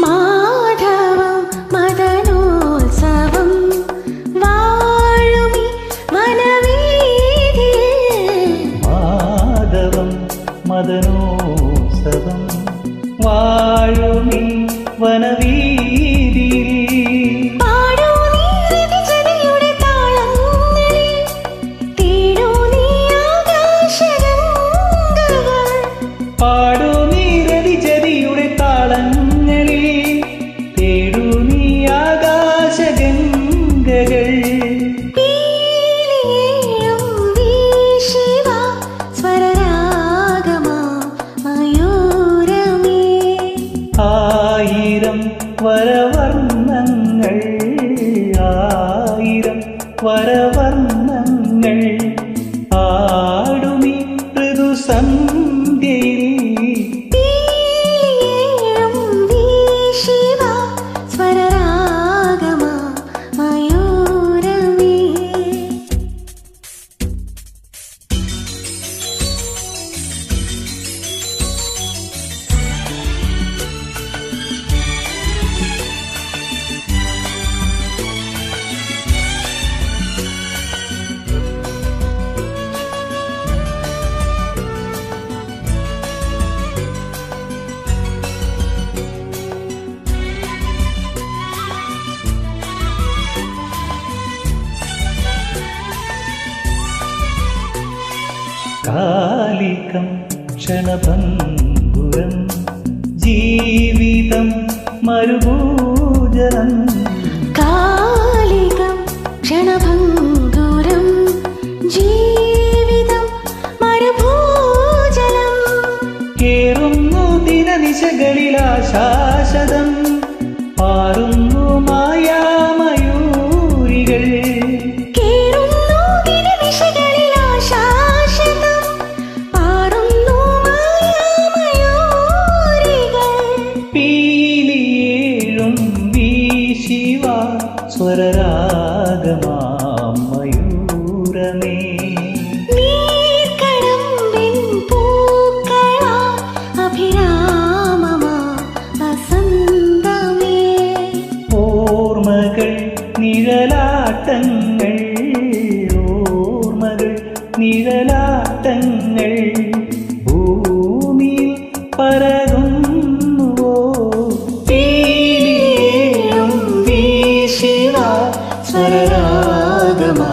മാധവം മദനോത്സവം വാഴുമി വനവീഥിയിൽ. മാധവം മദനോത്സവം വാഴുമി വനവീഥിയിൽ. പാടൂ നീ രതിചതിയുടെ താളങ്ങളിൽ, തേടൂ നീ ആകാശഗംഗകൾ. ആയിരം വരവർണ്ണങ്ങൾ, ആയിരം വരവർണ്ണങ്ങൾ ആടുമി ഋതുസന്ധ്യയിൽ. കാലികം ക്ഷണഭംഗുരം ജീവിതം മരുഭൂജലം. കാലികം ക്ഷണഭംഗുരം ജീവിതം മരുഭൂജലം. കേറുന്നു ദിനനിശകളിലാശാശ്വതം, പാറുന്നു മായാമയൂരികൾ. സ്വരരാഗമാം മയൂരമേ, നീർക്കടമ്പിൻ പൂക്കളാ അഭിരാമമാ വസന്തമേ. ഓർമ്മകൾ നിഴലാട്ടങ്ങൾ, ഓർമ്മകൾ നിഴലാട്ടങ്ങൾ ഭൂമിയിൽ പരകുന്നുവോ. സ്വരരാഗമാ